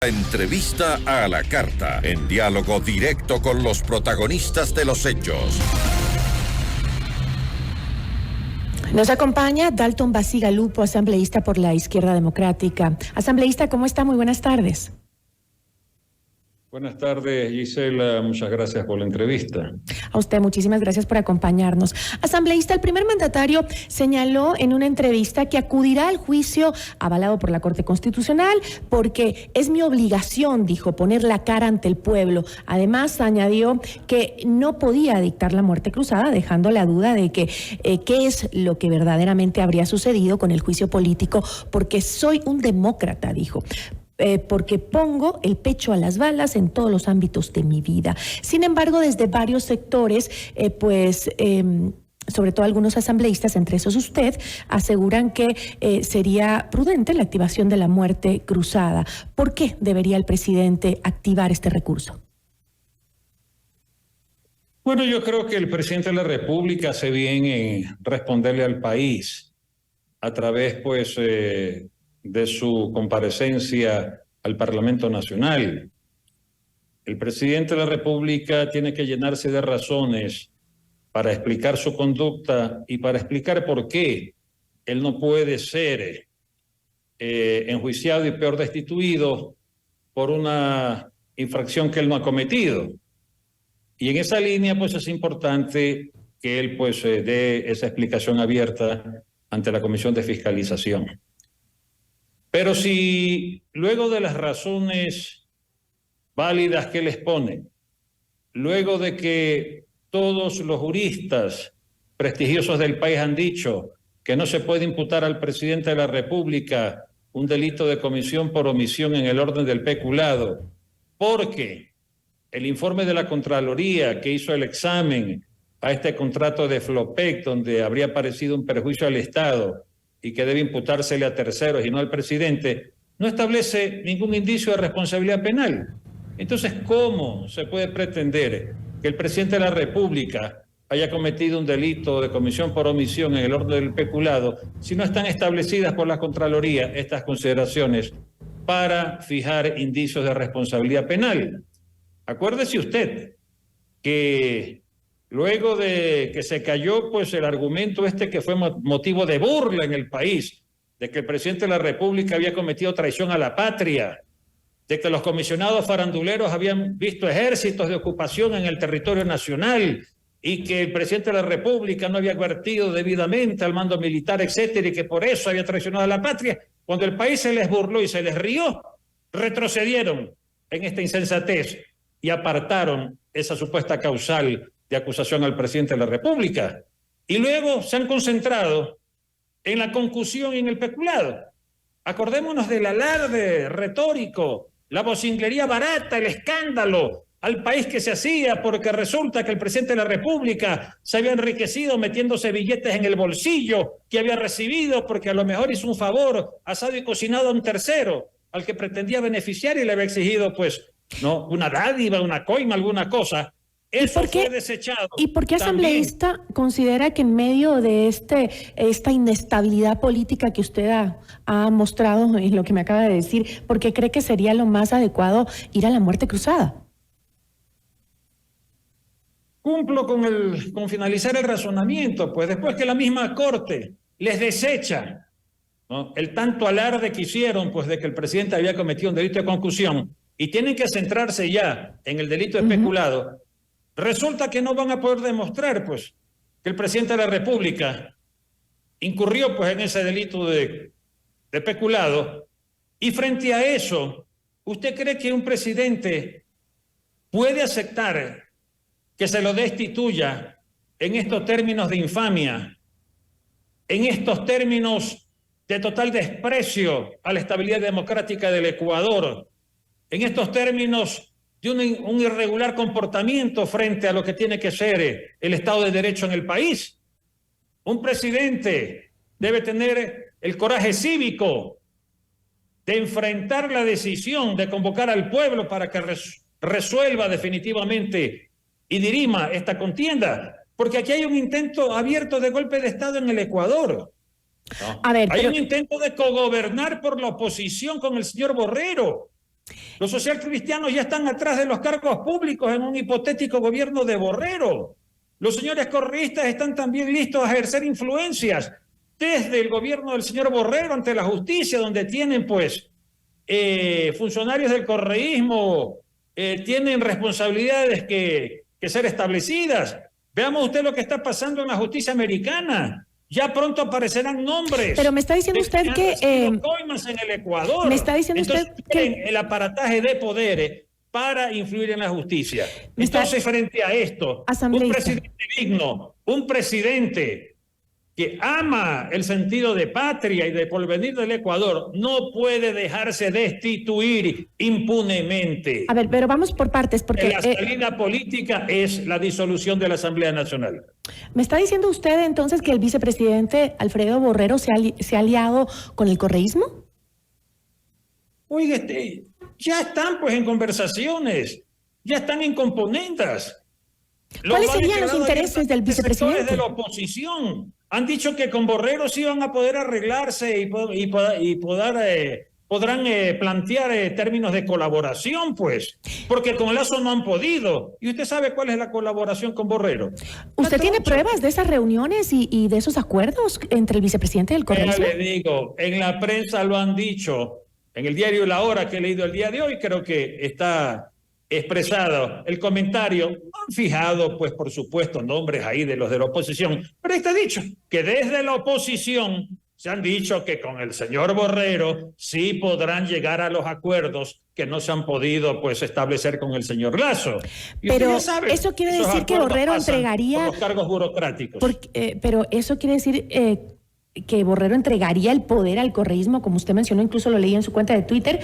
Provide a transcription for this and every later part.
Entrevista a la carta, en diálogo directo con los protagonistas de los hechos. Nos acompaña Dalton Basigalupo, asambleísta por la Izquierda Democrática. Asambleísta, ¿cómo está? Muy buenas tardes. Buenas tardes, Gisela. Muchas gracias por la entrevista. A usted, muchísimas gracias por acompañarnos. Asambleísta, el primer mandatario señaló en una entrevista que acudirá al juicio avalado por la Corte Constitucional porque es mi obligación, dijo, poner la cara ante el pueblo. Además, añadió que no podía dictar la muerte cruzada, dejando la duda de que qué es lo que verdaderamente habría sucedido con el juicio político, porque soy un demócrata, dijo. Porque pongo el pecho a las balas en todos los ámbitos de mi vida. Sin embargo, desde varios sectores, sobre todo algunos asambleístas, entre esos usted, aseguran que sería prudente la activación de la muerte cruzada. ¿Por qué debería el presidente activar este recurso? Bueno, yo creo que el presidente de la República hace bien en responderle al país a través, de su comparecencia al Parlamento Nacional. El presidente de la República tiene que llenarse de razones para explicar su conducta y para explicar por qué él no puede ser enjuiciado y peor destituido por una infracción que él no ha cometido. Y en esa línea, es importante que él, dé esa explicación abierta ante la Comisión de Fiscalización. Pero si luego de las razones válidas que él expone, luego de que todos los juristas prestigiosos del país han dicho que no se puede imputar al presidente de la República un delito de comisión por omisión en el orden del peculado, porque el informe de la Contraloría que hizo el examen a este contrato de Flopec, donde habría aparecido un perjuicio al Estado y que debe imputársele a terceros y no al presidente, no establece ningún indicio de responsabilidad penal. Entonces, ¿cómo se puede pretender que el presidente de la República haya cometido un delito de comisión por omisión en el orden del peculado si no están establecidas por la Contraloría estas consideraciones para fijar indicios de responsabilidad penal? Acuérdese usted que luego de que se cayó el argumento que fue motivo de burla en el país, de que el presidente de la República había cometido traición a la patria, de que los comisionados faranduleros habían visto ejércitos de ocupación en el territorio nacional y que el presidente de la República no había advertido debidamente al mando militar, etcétera, y que por eso había traicionado a la patria. Cuando el país se les burló y se les rió, retrocedieron en esta insensatez y apartaron esa supuesta causal de acusación al presidente de la República. Y luego se han concentrado en la concusión y en el peculado. Acordémonos del alarde retórico, la vocinglería barata, el escándalo al país que se hacía porque resulta que el presidente de la República se había enriquecido metiéndose billetes en el bolsillo que había recibido porque a lo mejor hizo un favor asado y cocinado a un tercero al que pretendía beneficiar y le había exigido una dádiva, una coima, alguna cosa. Eso fue desechado. ¿Y por qué, asambleísta, considera que en medio de esta inestabilidad política que usted ha mostrado en lo que me acaba de decir, por qué cree que sería lo más adecuado ir a la muerte cruzada? Cumplo con finalizar el razonamiento, después que la misma Corte les desecha, ¿no?, el tanto alarde que hicieron de que el presidente había cometido un delito de concusión y tienen que centrarse ya en el delito de peculado. Resulta que no van a poder demostrar, que el presidente de la República incurrió, en ese delito de peculado. Y frente a eso, ¿usted cree que un presidente puede aceptar que se lo destituya en estos términos de infamia, en estos términos de total desprecio a la estabilidad democrática del Ecuador, en estos términos de un irregular comportamiento frente a lo que tiene que ser el Estado de Derecho en el país? Un presidente debe tener el coraje cívico de enfrentar la decisión de convocar al pueblo para que resuelva definitivamente y dirima esta contienda, porque aquí hay un intento abierto de golpe de Estado en el Ecuador. ¿No? Hay un intento de cogobernar por la oposición con el señor Borrero. Los socialcristianos ya están atrás de los cargos públicos en un hipotético gobierno de Borrero. Los señores correístas están también listos a ejercer influencias desde el gobierno del señor Borrero ante la justicia, donde tienen pues funcionarios del correísmo, tienen responsabilidades que ser establecidas. Veamos usted lo que está pasando en la justicia americana. Ya pronto aparecerán nombres. Pero me está diciendo usted que coimas en el Ecuador. Me está diciendo Entonces, usted que el aparataje de poderes para influir en la justicia. Entonces, frente a esto, un presidente digno, un presidente que ama el sentido de patria y de porvenir del Ecuador, no puede dejarse destituir impunemente. A ver, pero vamos por partes, porque la salida política es la disolución de la Asamblea Nacional. ¿Me está diciendo usted entonces que el vicepresidente Alfredo Borrero se ha aliado con el correísmo? Oiga, ya están pues en conversaciones, ya están en componendas. ¿Cuáles serían los intereses del vicepresidente? De la oposición han dicho que con Borrero sí van a poder arreglarse y podrán plantear términos de colaboración, pues, porque con Lazo no han podido. ¿Y usted sabe cuál es la colaboración con Borrero? ¿Usted tiene pruebas de esas reuniones y de esos acuerdos entre el vicepresidente y el correísmo? Ya le digo, en la prensa lo han dicho, en el diario La Hora que he leído el día de hoy, creo que está expresado el comentario. Han fijado, pues, por supuesto, nombres ahí de los de la oposición, pero está dicho que desde la oposición se han dicho que con el señor Borrero sí podrán llegar a los acuerdos que no se han podido pues establecer con el señor Lazo. Pero eso quiere decir que Borrero entregaría por los cargos burocráticos. Pero eso quiere decir que Borrero entregaría el poder al correísmo, como usted mencionó, incluso lo leí en su cuenta de Twitter.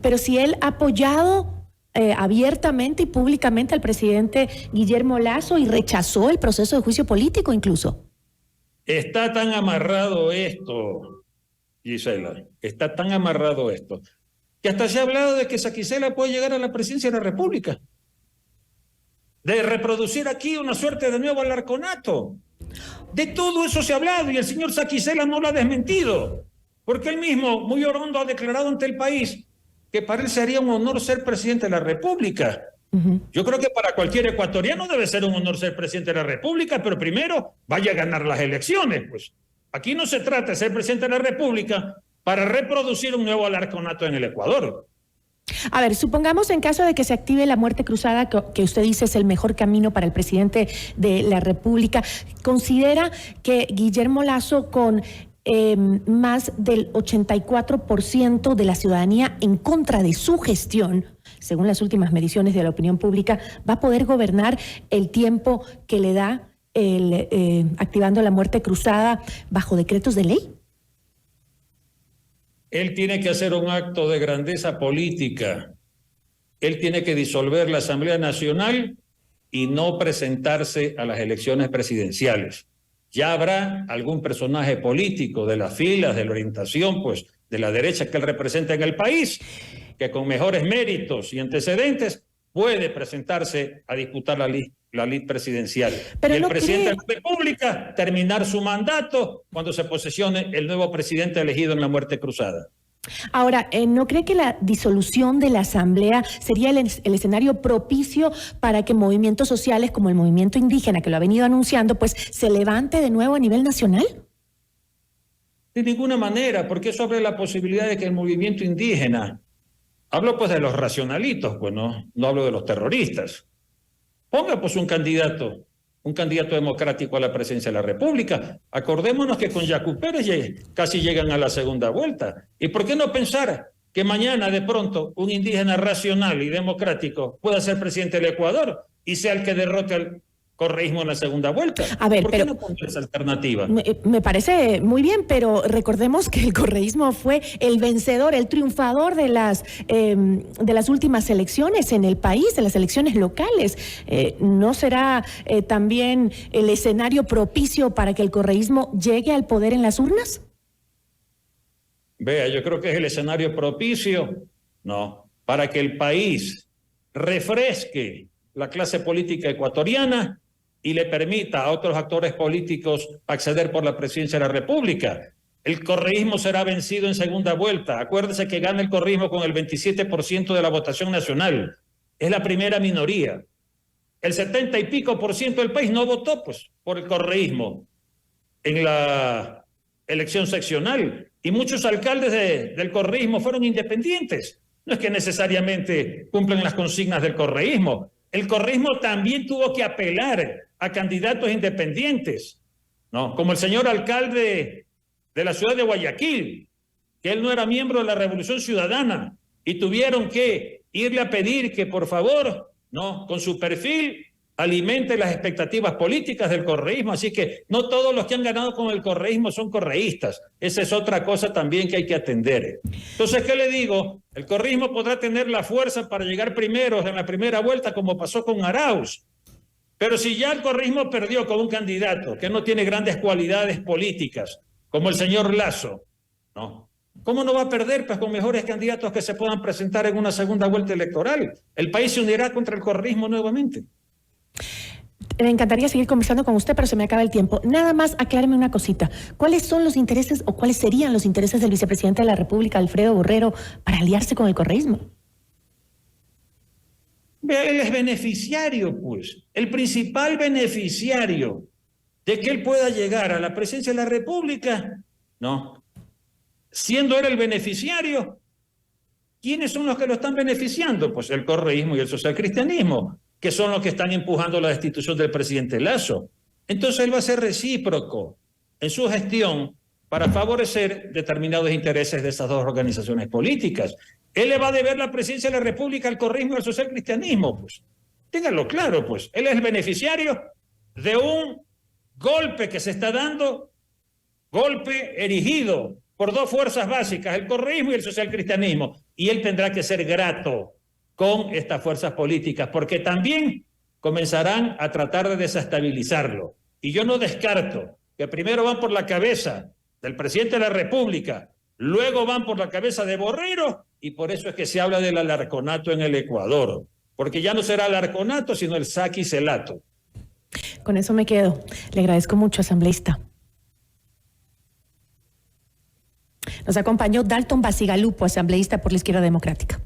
Pero si él ha apoyado abiertamente y públicamente al presidente Guillermo Lazo y rechazó el proceso de juicio político incluso. Está tan amarrado esto, Gisela, está tan amarrado esto, que hasta se ha hablado de que Saquicela puede llegar a la presidencia de la República, de reproducir aquí una suerte de nuevo alarconato. De todo eso se ha hablado y el señor Saquicela no lo ha desmentido, porque él mismo, muy orondo, ha declarado ante el país que para él sería un honor ser presidente de la República. Yo creo que para cualquier ecuatoriano debe ser un honor ser presidente de la República, pero primero vaya a ganar las elecciones. Pues aquí no se trata de ser presidente de la República para reproducir un nuevo alarconato en el Ecuador. A ver, supongamos en caso de que se active la muerte cruzada, que usted dice es el mejor camino para el presidente de la República, ¿considera que Guillermo Lazo, con más del 84% de la ciudadanía en contra de su gestión, según las últimas mediciones de la opinión pública, va a poder gobernar el tiempo que le da activando la muerte cruzada bajo decretos de ley? Él tiene que hacer un acto de grandeza política. Él tiene que disolver la Asamblea Nacional y no presentarse a las elecciones presidenciales. Ya habrá algún personaje político de las filas, de la orientación, pues, de la derecha que él representa en el país, que con mejores méritos y antecedentes puede presentarse a disputar la lid presidencial. Pero y el presidente de la República terminar su mandato cuando se posesione el nuevo presidente elegido en la muerte cruzada. Ahora, ¿no cree que la disolución de la Asamblea sería el escenario propicio para que movimientos sociales como el movimiento indígena, que lo ha venido anunciando, pues se levante de nuevo a nivel nacional? De ninguna manera, porque eso abre la posibilidad de que el movimiento indígena, hablo pues de los racionalitos, pues no hablo de los terroristas, ponga pues un candidato democrático a la presidencia de la República. Acordémonos que con Yacu Pérez casi llegan a la segunda vuelta. ¿Y por qué no pensar que mañana de pronto un indígena racional y democrático pueda ser presidente del Ecuador y sea el que derrote al correísmo en la segunda vuelta? A ver, ¿por qué no poner esa alternativa? Me parece muy bien, pero recordemos que el correísmo fue el vencedor, el triunfador de las últimas elecciones en el país, de las elecciones locales. ¿No será también el escenario propicio para que el correísmo llegue al poder en las urnas? Vea, yo creo que es el escenario propicio, para que el país refresque la clase política ecuatoriana y le permita a otros actores políticos acceder por la presidencia de la República. el correísmo será vencido en segunda vuelta. Acuérdese que gana el correísmo con el 27% de la votación nacional. Es la primera minoría. El 70 y pico por ciento del país no votó pues, por el correísmo en la elección seccional. Y muchos alcaldes del correísmo fueron independientes. No es que necesariamente cumplen las consignas del correísmo. El correísmo también tuvo que apelar a candidatos independientes, ¿no? Como el señor alcalde de la ciudad de Guayaquil, que él no era miembro de la Revolución Ciudadana y tuvieron que irle a pedir que por favor, ¿no?, con su perfil alimente las expectativas políticas del correísmo. Así que no todos los que han ganado con el correísmo son correístas. Esa es otra cosa también que hay que atender. Entonces, ¿qué le digo? El correísmo podrá tener la fuerza para llegar primeros en la primera vuelta, como pasó con Arauz. Pero si ya el correísmo perdió con un candidato que no tiene grandes cualidades políticas, como el señor Lasso, ¿no?, ¿cómo no va a perder pues, con mejores candidatos que se puedan presentar en una segunda vuelta electoral? El país se unirá contra el correísmo nuevamente. Me encantaría seguir conversando con usted, pero se me acaba el tiempo. Nada más acláreme una cosita. ¿Cuáles son los intereses o cuáles serían los intereses del vicepresidente de la República, Alfredo Borrero, para aliarse con el correísmo? Él es beneficiario, pues. El principal beneficiario de que él pueda llegar a la presidencia de la República, ¿no? Siendo él el beneficiario, ¿quiénes son los que lo están beneficiando? Pues el correísmo y el socialcristianismo, que son los que están empujando la destitución del presidente Lasso. Entonces él va a ser recíproco en su gestión para favorecer determinados intereses de esas dos organizaciones políticas. Él le va a deber la presidencia de la República al correísmo y al socialcristianismo, pues. Ténganlo claro, pues. Él es el beneficiario de un golpe que se está dando, golpe erigido por dos fuerzas básicas, el correísmo y el socialcristianismo. Y él tendrá que ser grato con estas fuerzas políticas, porque también comenzarán a tratar de desestabilizarlo. Y yo no descarto que primero van por la cabeza del presidente de la República, luego van por la cabeza de Borrero, y por eso es que se habla del alarconato en el Ecuador, porque ya no será alarconato, sino el saquicelato. Con eso me quedo. Le agradezco mucho, asambleísta. Nos acompañó Dalton Basigalupo, asambleísta por la Izquierda Democrática.